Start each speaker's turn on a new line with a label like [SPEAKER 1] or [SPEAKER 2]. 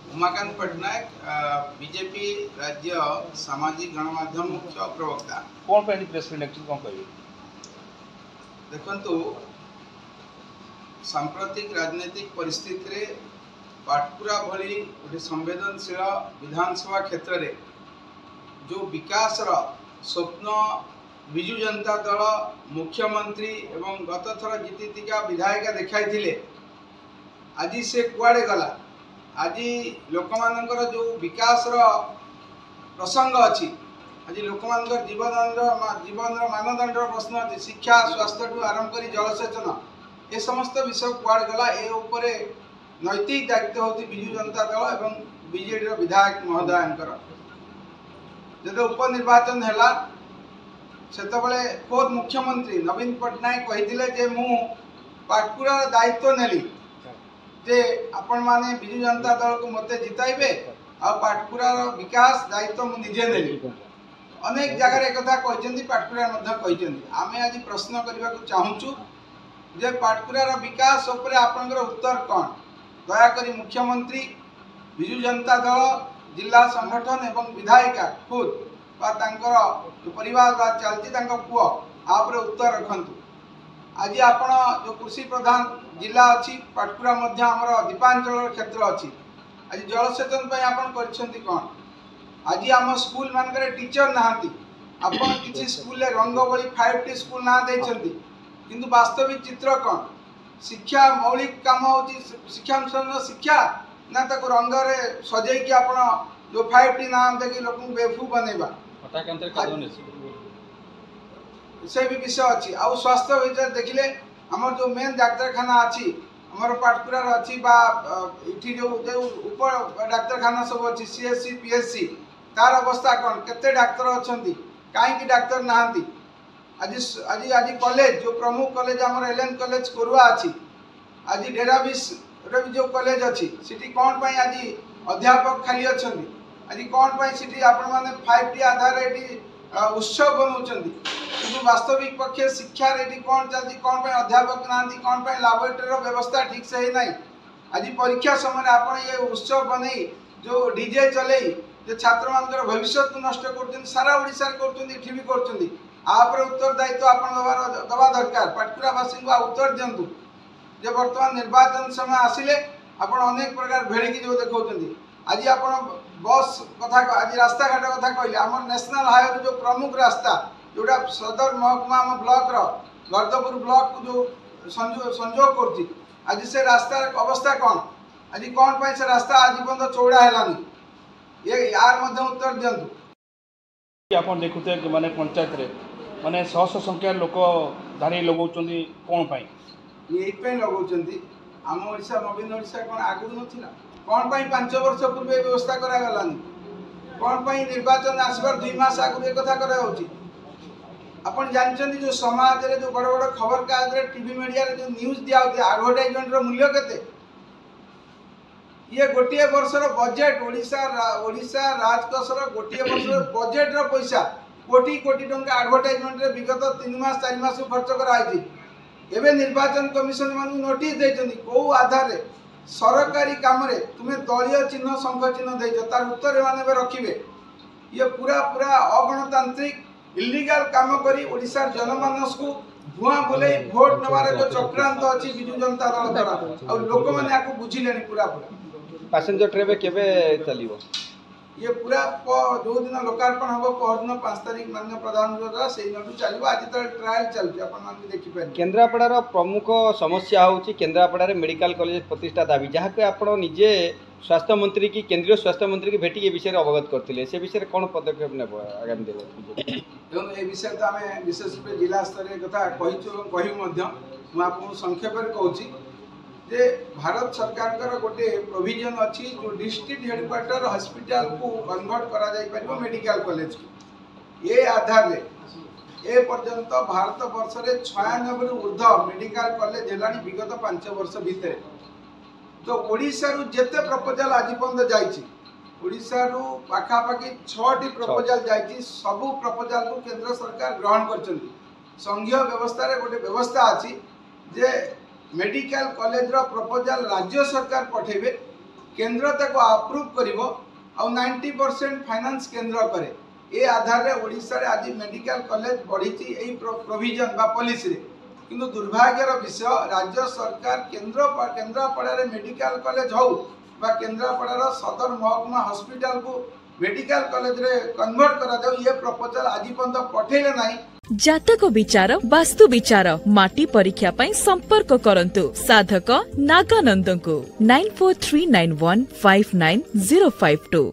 [SPEAKER 1] Umakant Patnaik BJP राज्य सामाजिक गणमाध्यम मुख्य प्रवक्ता।
[SPEAKER 2] कौन पे प्रेस मीट एक्चुअली कौन कहिए
[SPEAKER 1] देखंतु सांप्रतिक राजनीतिक परिस्थिति रे पाटकुरा भली गोटे संवेदनशील विधानसभा क्षेत्र रे जो विकास स्वप्न विजु जनता दल मुख्यमंत्री एवं गत थर जीतिका विधायिका देखाई आज से कुआड़े गला। आज लोक मानकर जो विकास प्रसंग अच्छी आज लोक मानकर जीवन मानदंड प्रश्न अच्छी शिक्षा स्वास्थ्य ठू आरंभ कर जलसेचन ए समस्त विषय कुआड़ गला। ए नैतिक दायित्व होती विजु जनता दल एवं बीजेडी विधायक महोदय जो उपनिर्वाचन है से खोद मुख्यमंत्री नवीन पट्टनायक कही मु पाटकुरा दायित्व नेली जे आपण माने विजु जनता दल को मते जिताइबे आ पाटकुरार विकास दायित्व मु निजे नेली। अनेक जगह एक कथा कहचंदी पाटकुरा मध्ये कहचंदी आमे आज प्रश्न करबा को चाहूछु जे पाटकुरार विकास ऊपर आपनकर उत्तर कोन। दया करी मुख्यमंत्री विजु जनता दल जिला संगठन एवं विधायिका खुद बा तांकर जो परिवार बा चलती तांको पुओ आ ऊपर उत्तर रखंतु। आज आपण जो कृषि प्रधान जिला अच्छी पाटकुरा मध्य आमर दीपांचल क्षेत्र अच्छी आज जलसेचन पे आपण करछंती कोन। आज आम स्कूल मानकर टीचर नहांती आपण किछि स्कूल रे रंगबली 5T स्कूल ना देछंती किंतु वास्तविक चित्र कोन। शिक्षा मौलिक काम होची शिक्षा शिक्षा ना तक रंग रे सजै कि आपण जो 5T नाम देखि लोक बेफू बनेबा से भी विषय अच्छी। आ स्वास्थ्य विषय देखिले आमर जो मेन डाक्तरखाना अच्छी आमर पाटकुरार अच्छी बा इठी जो ऊपर डाक्तरखाना सब अच्छी CSC PSC तार अवस्था कौन केते डाक्तर अच्छी कहीं डाक्तर नहांती। आज आज आज कॉलेज जो प्रमुख कॉलेज आमर LN कॉलेज कोरुआ अच्छी आज डेराबिस भी जो कॉलेज अच्छी सिटी कौन पाई आज अध्यापक खाली अच्छा आज कौन पाई सिटी आपण माने 5T आधार एटी उत्सव बनाऊँगी कि वास्तविक पक्षे शिक्षा रेडी कौन चलती कौन पे अध्यापक ना कौन पे लैबोरेटरी व्यवस्था ठीक से ही नहीं। आज परीक्षा समय आप ये उत्सव बन जो डीजे चले जो छात्र मान भविष्य को नष्ट कर सारा ओडिशा कर उत्तर दायित्व आप दबा दरकार। पाटकुरावासी को उत्तर दिंतु जे बर्तमान निर्वाचन समय आसिले आप अनेक प्रकार भेड़िकी जो देखा आज आप बस कथा आज रास्ता घाट कथा कहले आम नेशनल हाईवे जो प्रमुख रास्ता जोटा सदर महकुमा आम ब्लॉक गर्दपुर ब्लॉक को जो संजोग कर आज से रास्ता अवस्था कौन आज कौन पाई से रास्ता आज पर्यटन चौड़ा है ये यार मध्य उत्तर दिंतु।
[SPEAKER 2] आप देखुते माने पंचायत रे माने शह संख्या लोक धारी लगाउछंदी कोन पाई
[SPEAKER 1] ये लगाउछंदी आम ओडिशा नवीन ओडिशा कौन आगु नथिला कौन पाई 5 वर्ष पूर्व व्यवस्था करा गलानी कौन पाई निर्वाचन आसबार 2 मास आगु एक कथा करा होची। आपण जानचंदी जो समाज रे जो बड़ बड़ खबर कागज रे टीवी मीडिया रे जो न्यूज दिया होती एडवर्टाइजमेंट रो मूल्य केते ये गोटिए वर्ष रो बजेट ओडिशा राजकोष रो गोटिए वर्ष रो बजेट रो पैसा कोटी कोटी टंका एडवर्टाइजमेंट रे विगत 3 मास 4 मास खर्च करा आइछि। एबे निर्वाचन कमिशन मानु नोटिस दैछंदी को आधार रे सरकारी काम रे तुम्हें दलीय चिन्ह संघ चिन्ह देछ तार उत्तर माने रखिबे ये पूरा पूरा अगणतांत्रिक इलीगल काम करी ओडिशा जनमानस को धुआं बोले भोट नवारे जो चक्रांत अछि विजु जनता दल द्वारा आ लोक माने आको बुझिलेनी पूरा पूरा
[SPEAKER 3] पैसेंजर ट्रेन केबे चलिबो
[SPEAKER 1] ये पूरा जो दिन लोकार्पण हबो परदिन 5 तारिख माननीय प्रधानमंत्री द्वारा सेही नटू चलिबो। आज तो ट्रायल चलछि अपन मान देखि पारे
[SPEAKER 3] केन्द्रापड़ार प्रमुख समस्या होची केन्द्रापड़ारे मेडिकल कॉलेज प्रतिष्ठा दाबी जहाँ के आपण निजे स्वास्थ्य मंत्री की केंद्रीय स्वास्थ्य मंत्री की भेटी ए विषय अवगत करथिले से विषय कौन पदक्षेप नेब आगामी दिन
[SPEAKER 1] देखो ए विषय तो आम विशेष रूप जिला स्तर कथा कही आपको संक्षेप में कहूँ जे भारत सरकार गोटे प्रोविजन अच्छी जो डिस्ट्रिक्ट हेडक्वार्टर हॉस्पिटल को कन्वर्ट करा जाई परिबो मेडिकल कॉलेज को ये आधार रे ए पर्यंत भारत वर्ष रे 96 रु ऊर्ध्व मेडिकल कॉलेज हेलानी विगत 5 वर्ष भितर तो ओडिशा रु जेते प्रपोजल आज पर्यंत जाईची ओडिशा रु पाखा पाखी 6टी प्रपोजल जाईची सबु प्रपोजल को केंद्र सरकार ग्रहण करचंती। संघीय व्यवस्था रे गोटे व्यवस्था अछि जे मेडिकल कॉलेज रो प्रपोजल राज्य सरकार पठेबे केंद्र ताको अप्रूव करिवो आ 90% फाइनेंस केंद्र करे ए आधार रे ओडिसा रे आज मेडिकल कॉलेज बढ़ी एई प्रोविजन बा पॉलिसी रे किंतु दुर्भाग्यर विषय राज्य सरकार केंद्रापड़ा रे मेडिकल कॉलेज हो बा केंद्रापड़ा सदर महकुमा हॉस्पिटल को मेडिकल कॉलेज रे कन्वर्ट करा जाऊ ये प्रपोजल आज पर्यंत पठेले नाही।
[SPEAKER 4] जातक विचार वास्तु विचार माटी परीक्षा पई संपर्क करंतु साधक नागानंद को 9439159052।